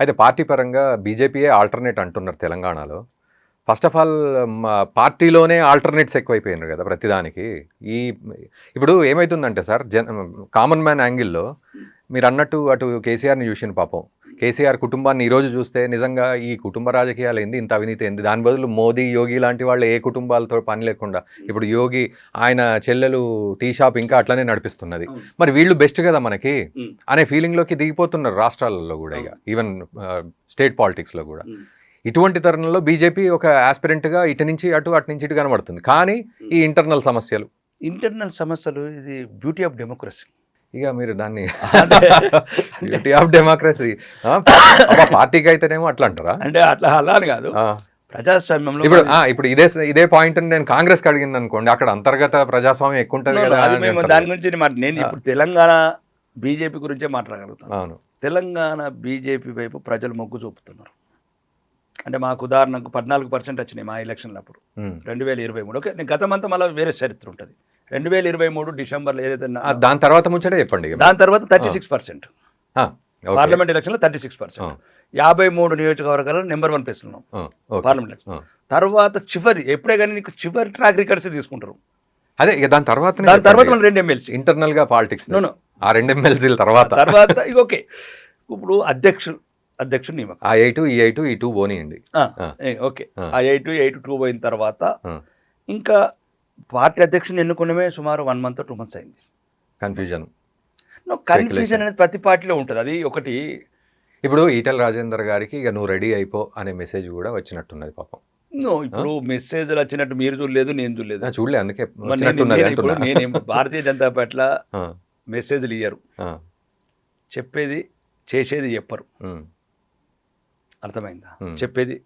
అయితే పార్టీ పరంగా బీజేపీయే ఆల్టర్నేట్ అంటున్నారు తెలంగాణలో. ఫస్ట్ ఆఫ్ ఆల్ పార్టీలోనే ఆల్టర్నేట్స్ ఎక్కువైపోయినారు కదా ప్రతిదానికి. ఈ ఇప్పుడు ఏమవుతుందంటే సార్, కామన్ మ్యాన్ యాంగిల్లో మీరు అన్నట్టు అటు కేసీఆర్ని చూసిన పాపం, కేసీఆర్ కుటుంబాన్ని ఈరోజు చూస్తే నిజంగా ఈ కుటుంబ రాజకీయాలు ఏంది, ఇంత అవినీతి ఏంది, దాని బదులు మోదీ, యోగి లాంటి వాళ్ళు ఏ కుటుంబాలతో పని లేకుండా ఇప్పుడు యోగి ఆయన చెల్లెలు టీ షాప్ ఇంకా అట్లనే నడిపిస్తున్నది. మరి వీళ్ళు బెస్ట్ కదా మనకి అనే ఫీలింగ్లోకి దిగిపోతున్నారు రాష్ట్రాలలో కూడా, ఇక ఈవెన్ స్టేట్ పాలిటిక్స్లో కూడా. ఇటువంటి తరుణంలో బీజేపీ ఒక ఆస్పిరెంట్గా ఇటు నుంచి అటు, అటు నుంచి ఇటు కనబడుతుంది. కానీ ఈ ఇంటర్నల్ సమస్యలు ఇది బ్యూటీ ఆఫ్ డెమోక్రసీ. ఇక మీరు దాన్ని బ్యూటీ ఆఫ్ డెమోక్రసీ పార్టీకి అయితేనేమో అట్లా అంటారా? అంటే అలా అని కాదు, ప్రజాస్వామ్యంలో ఇప్పుడు ఇదే పాయింట్ నేను కాంగ్రెస్కి అడిగింది అనుకోండి, అక్కడ అంతర్గత ప్రజాస్వామ్యం ఎక్కువ ఉంటుంది కదా. దాని గురించి నేను ఇప్పుడు తెలంగాణ బీజేపీ గురించే మాట్లాడగలుగుతాను. అవును, తెలంగాణ బీజేపీ వైపు ప్రజలు మొగ్గు చూపుతున్నారు. అంటే మాకు ఉదాహరణకు 14% వచ్చినాయి మా ఎలక్షన్లు అప్పుడు 2023. ఓకే, నేను గతమంతా మళ్ళీ వేరే చరిత్ర ఉంటుంది. 2023 డిసెంబర్లో ఏదైతే దాని తర్వాత ముచ్చటే చెప్పండి. దాని తర్వాత 36%, పార్లమెంట్ ఎలక్షన్లో 36%, 53 నియోజకవర్గాల్లో నెంబర్ 1 ప్లేస్ ఉన్నాం పార్లమెంట్ ఎలక్షన్. తర్వాత ఎప్పుడే కానీ నీకు చివరి ట్రాక్ రికార్డ్స్ తీసుకుంటారు. అదే దాని తర్వాత 2 ఎమ్మెల్సీ ఇంటర్నల్ గా పాలిటిక్స్, ఆ 2 ఎమ్మెల్సీల తర్వాత ఓకే. ఇప్పుడు అధ్యక్షుడు నియమకం, ఆ 8 పోనీయండి. ఓకే, ఆ 8 పోయిన తర్వాత ఇంకా పార్టీ అధ్యక్షుని ఎన్నుకున్నమే సుమారు 1 month 2 months అయింది. కన్ఫ్యూజన్ అనేది ప్రతి పార్టీలో ఉంటుంది. అది ఒకటి. ఇప్పుడు ఈటెల రాజేందర్ గారికి ఇక నువ్వు రెడీ అయిపో అనే మెసేజ్ కూడా వచ్చినట్టున్నది పాపం. ఇప్పుడు మెసేజ్లు వచ్చినట్టు మీరు చూడలేదు, నేను చూడలేదు. చూడలే, అందుకే నేను భారతీయ జనతా పట్ల మెసేజ్లు ఇయ్యరు, చెప్పేది చేసేది చెప్పరు. అర్థమైందా? చెప్పేది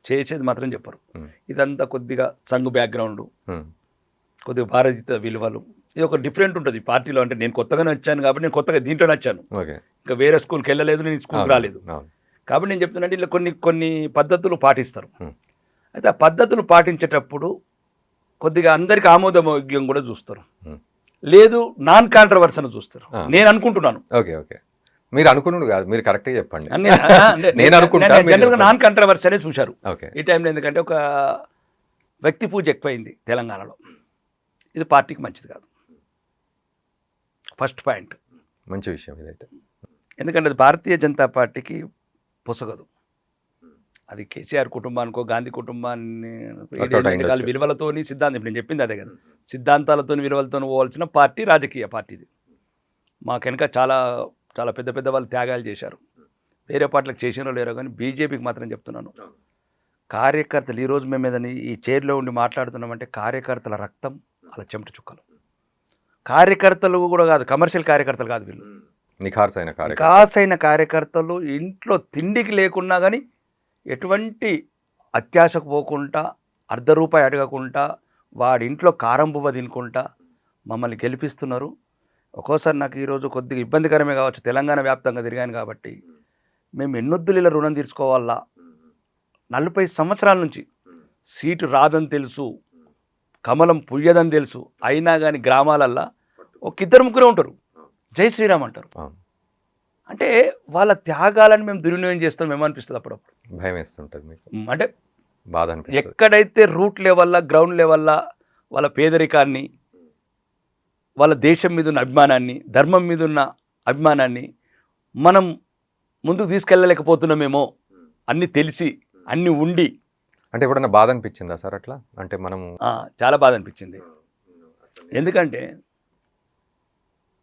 చేసేది మాత్రం చెప్పరు. ఇదంతా కొద్దిగా సంఘ్ బ్యాక్గ్రౌండ్, కొద్దిగా భారతీయ విలువలు, ఇది ఒక డిఫరెంట్ ఉంటుంది పార్టీలో. అంటే నేను కొత్తగానే వచ్చాను కాబట్టి నేను కొత్తగా దీంట్లో నచ్చాను. ఇంకా వేరే స్కూల్కి వెళ్ళలేదు, నేను స్కూల్కి రాలేదు కాబట్టి నేను చెప్తున్నా ఇలా కొన్ని పద్ధతులు పాటిస్తారు. అయితే ఆ పద్ధతులు పాటించేటప్పుడు కొద్దిగా అందరికి ఆమోదయోగ్యం కూడా చూస్తారు, లేదు నాన్ కాంట్రవర్సన్ చూస్తారు. నేను అనుకుంటున్నాను. ఓకే ఓకే, మీరు అనుకున్నాడు కాదు, మీరు కరెక్ట్గా చెప్పండి. నేను అనుకుంటా జనరల్గా నాన్ కాంట్రవర్సీ అనే చూశారు ఈ టైంలో. ఎందుకంటే ఒక వ్యక్తి పూజ ఎక్కువైంది తెలంగాణలో. ఇది పార్టీకి మంచిది కాదు. ఫస్ట్ పాయింట్, మంచి విషయం ఇదైతే. ఎందుకంటే అది భారతీయ జనతా పార్టీకి పొసగదు. అది కేసీఆర్ కుటుంబానికో గాంధీ కుటుంబాన్ని విలువలతోని సిద్ధాంతం, నేను చెప్పింది అదే కదా, సిద్ధాంతాలతో విలువలతో పోవాల్సిన పార్టీ రాజకీయ పార్టీది. మాకెనక చాలా చాలా పెద్ద పెద్ద వాళ్ళు త్యాగాలు చేశారు. వేరే పార్టీలకు చేసినో లేరో కానీ బీజేపీకి మాత్రం చెప్తున్నాను, కార్యకర్తలు ఈరోజు మేము ఏదని ఈ చైర్లో ఉండి మాట్లాడుతున్నామంటే కార్యకర్తల రక్తం అలా చెమట చుక్కలు. కార్యకర్తలు కూడా కాదు, కమర్షియల్ కార్యకర్తలు కాదు వీళ్ళు, నిఖాసైన కార్యకర్తలు. ఇంట్లో తిండికి లేకున్నా కానీ ఎటువంటి అత్యాశకు పోకుండా, ₹1 అడగకుండా, వాడి ఇంట్లో కారం బువ్వ తినుకుంటా మమ్మల్ని గెలిపిస్తున్నారు. ఒక్కోసారి నాకు ఈరోజు కొద్దిగా ఇబ్బందికరమే కావచ్చు, తెలంగాణ వ్యాప్తంగా తిరిగాను కాబట్టి. మేము ఎన్నొద్దుల రుణం తీర్చుకోవాలా? 40 సంవత్సరాల నుంచి సీటు రాదని తెలుసు, కమలం పుయ్యదని తెలుసు, అయినా కానీ గ్రామాలల్లో ఒక 2-3 ఉంటారు, జై శ్రీరామ్ అంటారు. అంటే వాళ్ళ త్యాగాలను మేము దుర్వినియోగం చేస్తాం ఏమనిపిస్తుంది అప్పుడప్పుడు, భయం వేస్తుంటుంది మీకు. అంటే బాధ అనిపిస్తుంది. ఎక్కడైతే రూట్ లెవెల్లో, గ్రౌండ్ లెవెల్లో వాళ్ళ పేదరికాన్ని, వాళ్ళ దేశం మీద ఉన్న అభిమానాన్ని, ధర్మం మీద ఉన్న అభిమానాన్ని మనం ముందుకు తీసుకెళ్ళలేకపోతున్నామేమో, అన్నీ తెలిసి అన్నీ ఉండి. అంటే ఎప్పుడన్నా బాధ అనిపించిందా సార్ అట్లా? అంటే మనం చాలా బాధ అనిపించింది. ఎందుకంటే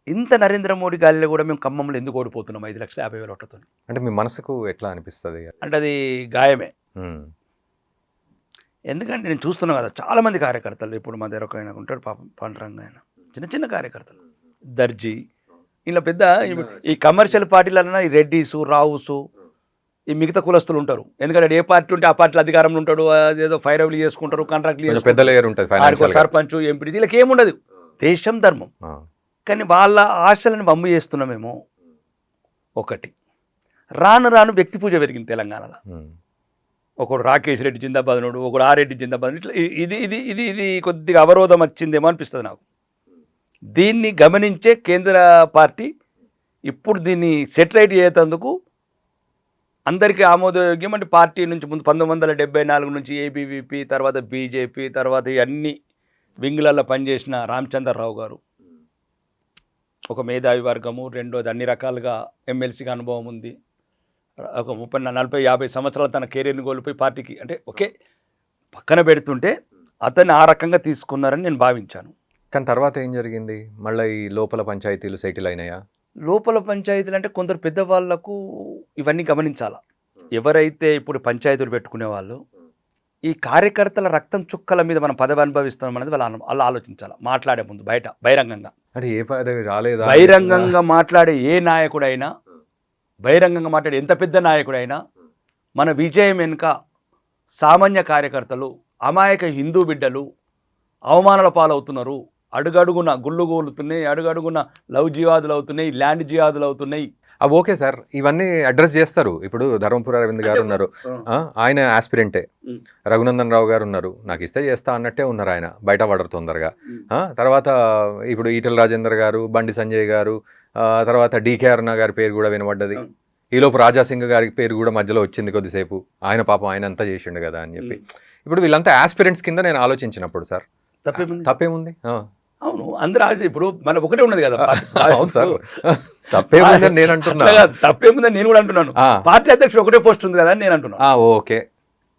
ఇంత నరేంద్ర మోడీ గాలిలో కూడా మేము ఖమ్మంలో ఎందుకు ఓడిపోతున్నాం 5,50,000 ఓట్లతో? అంటే మీ మనసుకు ఎట్లా అనిపిస్తుంది? అంటే అది గాయమే. ఎందుకంటే నేను చూస్తున్నాను కదా, చాలామంది కార్యకర్తలు, ఇప్పుడు మా దగ్గర ఒక ఆయన ఉంటాడు పాపం, పంటరంగా ఆయన, చిన్న కార్యకర్తలు, దర్జీ, ఇలా పెద్ద ఈ కమర్షియల్ పార్టీలన్నా ఈ రెడ్డీసు, రావుసు, ఈ మిగతా కులస్తులు ఉంటారు. ఎందుకంటే ఏ పార్టీ ఉంటే ఆ పార్టీలో అధికారంలో ఉంటాడు, అదేదో ఫైరవ్లు చేసుకుంటారు, కాంట్రాక్ట్లు చేసుకుంటారు, సర్పంచ్, ఎంపీ, వీళ్ళకి ఏముండదు, దేశం ధర్మం. కానీ వాళ్ళ ఆశలను వమ్ము చేస్తున్నామేమో. ఒకటి, రాను వ్యక్తి పూజ పెరిగింది తెలంగాణలో. ఒకడు రాకేష్ రెడ్డి జిందాబాద్ నోడు, ఒకడు ఆరెడ్డి జిందాబాద్, ఇట్లా ఇది కొద్దిగా అవరోధం వచ్చిందేమో అనిపిస్తుంది నాకు. దీన్ని గమనించే కేంద్ర పార్టీ ఇప్పుడు దీన్ని సెటిలైట్ చేసేందుకు అందరికీ ఆమోదయోగ్యం అంటే పార్టీ నుంచి ముందు 1974 నుంచి ఏబీవీపీ, తర్వాత బీజేపీ, తర్వాత ఈ అన్ని వింగులలో పనిచేసిన రామచంద్రరావు గారు ఒక మేధావి వర్గము. రెండోది అన్ని రకాలుగా ఎమ్మెల్సీగా అనుభవం ఉంది. ఒక 30-40-50 సంవత్సరాలు తన కెరీర్ని కోల్పోయి పార్టీకి అంటే ఒకే పక్కన పెడుతుంటే అతన్ని ఆ రకంగా తీసుకున్నారని నేను భావించాను. కానీ తర్వాత ఏం జరిగింది? మళ్ళీ ఈ లోపల పంచాయతీలు సెటిల్ అయినాయా? లోపల పంచాయతీలు అంటే కొందరు పెద్దవాళ్లకు ఇవన్నీ గమనించాలా. ఎవరైతే ఇప్పుడు పంచాయతీలు పెట్టుకునే వాళ్ళు ఈ కార్యకర్తల రక్తం చుక్కల మీద మనం పదవి అనుభవిస్తాం అనేది వాళ్ళు ఆలోచించాలి. మాట్లాడే ముందు బహిరంగంగా అంటే ఏ పదవి రాలేదా? బహిరంగంగా మాట్లాడే ఏ నాయకుడైనా, బహిరంగంగా మాట్లాడే ఎంత పెద్ద నాయకుడైనా మన విజయం వెనుక సామాన్య కార్యకర్తలు, అమాయక హిందూ బిడ్డలు అవమానాల పాలవుతున్నారు. అడుగడుగున గుళ్ళు గోలుతున్నాయి, అడుగడుగున లవ్ జిహాదులు అవుతున్నాయి, ల్యాండ్ జిహాదులు అవుతున్నాయి. అవి ఓకే సార్, ఇవన్నీ అడ్రస్ చేస్తారు. ఇప్పుడు ధర్మపుర అరవింద్ గారు ఉన్నారు, ఆయన ఆస్పిరెంటే. రఘునందన్ రావు గారు ఉన్నారు, నాకు ఇస్తే చేస్తా అన్నట్టే ఉన్నారు, ఆయన బయట పడరు తొందరగా. తర్వాత ఇప్పుడు ఈటెల రాజేందర్ గారు, బండి సంజయ్ గారు, తర్వాత డీకే అరుణ గారి పేరు కూడా వినబడ్డది. ఈలోపు రాజాసింగ్ గారి పేరు కూడా మధ్యలో వచ్చింది కొద్దిసేపు. ఆయన పాపం ఆయన అంతా చేసిండు కదా అని చెప్పి. ఇప్పుడు వీళ్ళంతా ఆస్పిరెంట్స్ కింద నేను ఆలోచించినప్పుడు సార్ తప్పేముంది? అవును, అందరూ ఇప్పుడు మన ఒకటే ఉన్నది కదా. అవును సార్, తప్పేముందని నేను అంటున్నా. తప్పేముందని నేను కూడా అంటున్నాను. పార్టీ అధ్యక్షుడు ఒకటే పోస్ట్ ఉంది కదా అని నేను అంటున్నాను. ఓకే,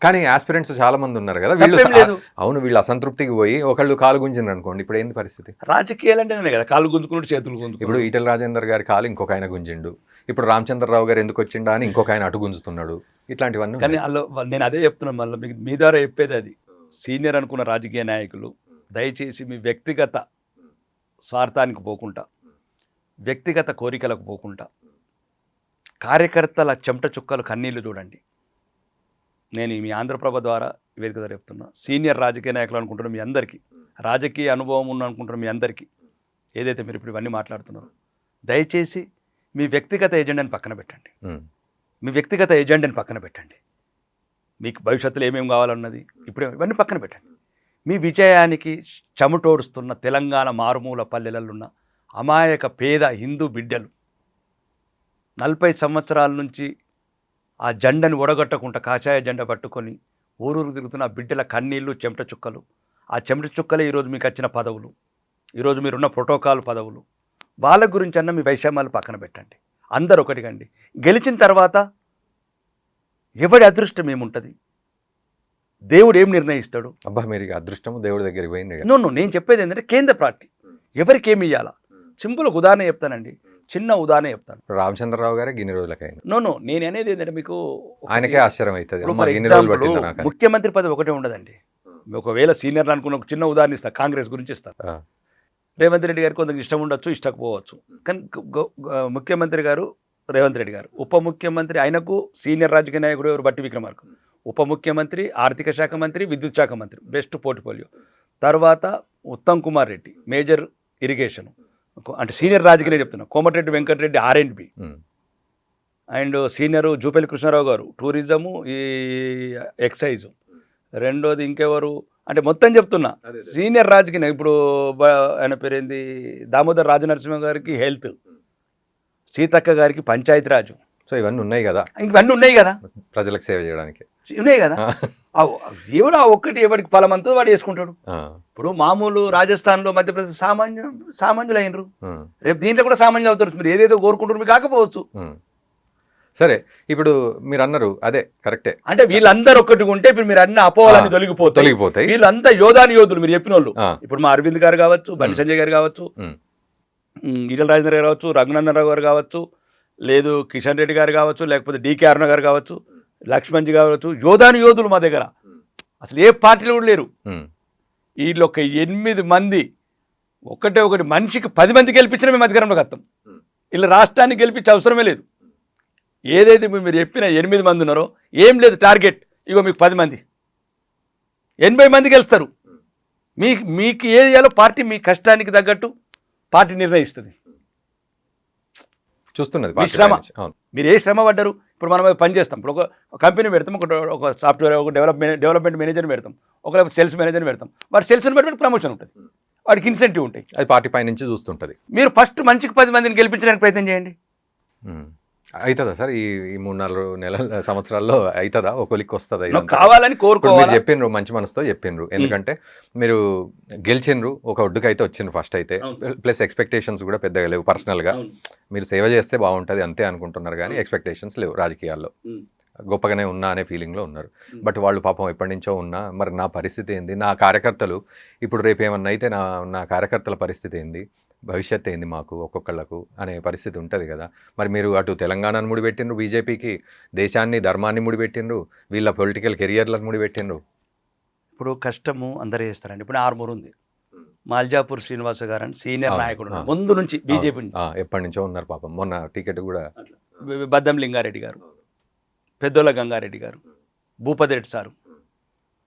కానీ ఆస్పిరెంట్స్ చాలా మంది ఉన్నారు కదా వీళ్ళు. అవును, వీళ్ళు అసంతృప్తికి పోయి ఒకళ్ళు కాలు గుంజిండ్రు అనుకోండి, ఇప్పుడు ఏంది పరిస్థితి? రాజకీయాలు అంటేనే కదా కాలు గుంజుకున్నట్టు చేతులు గుంజుకు. ఇప్పుడు ఈటెల రాజేందర్ గారి కాలు ఇంకొక ఆయన గుంజిండు, ఇప్పుడు రామచంద్రరావు గారు ఎందుకు వచ్చిండా అని ఇంకొక ఆయన అటు గుంజుతున్నాడు. ఇట్లాంటివన్నీ కానీ నేను అదే చెప్తున్నాను, మళ్ళీ మీ ద్వారా చెప్పేది అది. సీనియర్ అనుకున్న రాజకీయ నాయకులు దయచేసి మీ వ్యక్తిగత స్వార్థానికి పోకుండా, వ్యక్తిగత కోరికలకు పోకుండా, కార్యకర్తల చెమట చుక్కలు కన్నీళ్లు చూడండి. నేను మీ ఆంధ్రప్రభ ద్వారా వేదిక ద్వారా చెప్తున్నా, సీనియర్ రాజకీయ నాయకులు అనుకుంటున్న మీ అందరికీ, రాజకీయ అనుభవం ఉన్న అనుకుంటున్న మీ అందరికీ, ఏదైతే మీరు ఇప్పుడు ఇవన్నీ మాట్లాడుతున్నారో, దయచేసి మీ వ్యక్తిగత ఎజెండాని పక్కన పెట్టండి. మీ వ్యక్తిగత ఎజెండాని పక్కన పెట్టండి. మీకు భవిష్యత్తులో ఏమేమి కావాలన్నది ఇప్పుడు ఇవన్నీ పక్కన పెట్టండి. మీ విజయానికి చెమటోడుస్తున్న తెలంగాణ మారుమూల పల్లెలలో అమాయక పేద హిందూ బిడ్డలు 40 సంవత్సరాల నుంచి ఆ జెండని ఒడగట్టకుండా కాషాయ జెండా పట్టుకొని ఊరూరు తిరుగుతున్న ఆ బిడ్డల కన్నీళ్ళు, చెమట చుక్కలు. ఆ చెమట చుక్కలే ఈరోజు మీకు వచ్చిన పదవులు, ఈరోజు మీరున్న ప్రోటోకాల్ పదవులు. వాళ్ళ గురించి అన్న మీ వైషమ్యాలు పక్కన పెట్టండి. అందరు ఒకటిగండి. గెలిచిన తర్వాత ఎవడి అదృష్టం ఏముంటుంది, దేవుడు ఏం నిర్ణయిస్తాడు? అబ్బా, మీరు అదృష్టము దేవుడి దగ్గరికి పోయింది. నేను చెప్పేది ఏంటంటే కేంద్ర పార్టీ ఎవరికి ఏమి ఇవ్వాలా. సింపుల్ ఉదాహరణ చెప్తానండి, చిన్న ఉదాహరణ చెప్తాను. రామచంద్రరావు గారే గిన్ని రోజులకైంది. నేను అనేది ఏంటంటే మీకు ఆయనకే ఆశ్చర్యం అవుతుంది. ముఖ్యమంత్రి పదవి ఒకటే ఉండదండి. ఒకవేళ సీనియర్లు అనుకున్న ఒక చిన్న ఉదాహరణ ఇస్తా, కాంగ్రెస్ గురించి ఇస్తాను. రేవంత్ రెడ్డి గారికి కొంత ఇష్టం ఉండొచ్చు, ఇష్టకపోవచ్చు. కానీ ముఖ్యమంత్రి గారు రేవంత్ రెడ్డి గారు, ఉప ముఖ్యమంత్రి ఆయనకు సీనియర్ రాజకీయ నాయకుడు ఎవరు? బట్టి విక్రమార్క. ఉప ముఖ్యమంత్రి, ఆర్థిక శాఖ మంత్రి, విద్యుత్ శాఖ మంత్రి, బెస్ట్ పోర్ట్ఫోలియో. తర్వాత ఉత్తమ్ కుమార్ రెడ్డి, మేజర్ ఇరిగేషన్, అంటే సీనియర్ రాజకీయ చెప్తున్నా. Komatireddy Venkata Reddy R&B, and senior Jupally Krishna Rao garu tourism, ఈ ఎక్సైజు. రెండోది ఇంకెవరు అంటే మొత్తం చెప్తున్నా సీనియర్ రాజకీయ. ఇప్పుడు ఆయన పేరేంది, దామోదర్ రాజనరసింహ గారికి హెల్త్, సీతక్క గారికి పంచాయతీరాజు. సో ఇవన్నీ ఉన్నాయి కదా, ఇవన్నీ ఉన్నాయి కదా, ప్రజలకు సేవ చేయడానికి ఉన్నాయి కదా. ఎవడు ఆ ఒక్కటి ఎవరికి ఫలమంతో వాడు వేసుకుంటాడు. ఇప్పుడు మామూలు రాజస్థాన్లో, మధ్యప్రదేశ్ సామాన్యులు అయినరు, రేపు దీంట్లో కూడా సామాన్యులు అవుతారు. మీరు ఏదేదో కోరుకుంటారు మీకు కాకపోవచ్చు. సరే, ఇప్పుడు మీరు అన్నారు అదే కరెక్టే. అంటే వీళ్ళందరూ ఒక్కటి ఉంటే ఇప్పుడు మీరు అన్ని అపోవాలని తొలగిపోతాయి. వీళ్ళంతా యోధులు మీరు చెప్పిన వాళ్ళు. ఇప్పుడు మా అరవింద్ గారు కావచ్చు, బండి సంజయ్ గారు కావచ్చు, ఈటెల రాజేందర్ గారు కావచ్చు, రఘునందన్ రావు గారు కావచ్చు, లేదు కిషన్ రెడ్డి గారు కావచ్చు, లేకపోతే డీకే అరుణ గారు కావచ్చు, లక్ష్మణ్జీ కావచ్చు, యోధులు మా దగ్గర. అసలు ఏ పార్టీలు కూడా లేరు. వీళ్ళు ఒక 8 మంది ఒకటి మనిషికి 10 మంది గెలిపించినా మేము అధికారంలోకి వస్తాం. వీళ్ళు రాష్ట్రాన్ని గెలిపించే అవసరమే లేదు. ఏదైతే మీరు చెప్పిన 8 మంది ఉన్నారో ఏం లేదు టార్గెట్, ఇగో మీకు 10 మంది, 80 మంది గెలుస్తారు. మీకు ఏది చేయాలో పార్టీ మీ కష్టానికి తగ్గట్టు పార్టీ నిర్ణయిస్తుంది. చూస్తున్నది మీ శ్రమ, మీరు ఏ శ్రమ పడ్డారు. ఇప్పుడు మనం పని చేస్తాం, ఇప్పుడు ఒక కంపెనీ పెడతాం, ఒక సాఫ్ట్వేర్, ఒక డెవలప్మెంట్ మేనేజర్ని పెడతాం, ఒక సేల్స్ మేనేజర్ని పెడతాం. వాడు సేల్స్ని పెడితే ప్రమోషన్ ఉంటుంది, వాడికి ఇన్సెంటివ్ ఉంటాయి. అది పార్టీ పై నుంచి చూస్తుంటుంది. మీరు ఫస్ట్ మంచికి 10 మందిని గెలిపించడానికి ప్రయత్నం చేయండి. అవుతుందా సార్ ఈ 3-4 నెలల సంవత్సరాల్లో అవుతుందా ఒక కొలిక్కి వస్తుందా నువ్వు ఇదంతా? కావాలని ఇప్పుడు మీరు కోరుకోవాలి. చెప్పిండ్రు మంచి మనసుతో చెప్పిండ్రు, ఎందుకంటే మీరు గెలిచిండ్రు, ఒక ఒడ్డుకైతే వచ్చిండ్రు ఫస్ట్ అయితే, అవును. ప్లస్ ఎక్స్పెక్టేషన్స్ కూడా పెద్దగా లేవు పర్సనల్గా. అవును. మీరు సేవ చేస్తే బాగుంటుంది అంతే అనుకుంటున్నారు కానీ ఎక్స్పెక్టేషన్స్ లేవు రాజకీయాల్లో, ఉమ్. గొప్పగానే ఉన్నా అనే ఫీలింగ్లో ఉన్నారు. ఉమ్. బట్ వాళ్ళు పాపం ఎప్పటి నుంచో ఉన్నా, మరి నా పరిస్థితి ఏంది, నా కార్యకర్తలు ఇప్పుడు రేపు ఏమన్నా అయితే నా కార్యకర్తల పరిస్థితి ఏంది, భవిష్యత్ ఏంది మాకు ఒక్కొక్కళ్ళకు అనే పరిస్థితి ఉంటుంది కదా. మరి మీరు అటు తెలంగాణను ముడిపెట్టిండ్రు బీజేపీకి, దేశాన్ని ధర్మాన్ని ముడిపెట్టిండ్రు, వీళ్ళ పొలిటికల్ కెరియర్లను ముడిపెట్టిండ్రు. ఇప్పుడు కష్టము అందరూ చేస్తారండి. ఇప్పుడు ఆర్మూర్ ఉంది, మాల్జాపూర్ శ్రీనివాస గారు అని సీనియర్ అవును, నాయకుడు అవును. ముందు నుంచి బీజేపీ నుంచి. ఎప్పటి నుంచో ఉన్నారు పాపం, మొన్న టికెట్ కూడా. బద్దం లింగారెడ్డి గారు, పెద్దోళ్ళ గంగారెడ్డి గారు, భూపతి రెడ్డి సారు,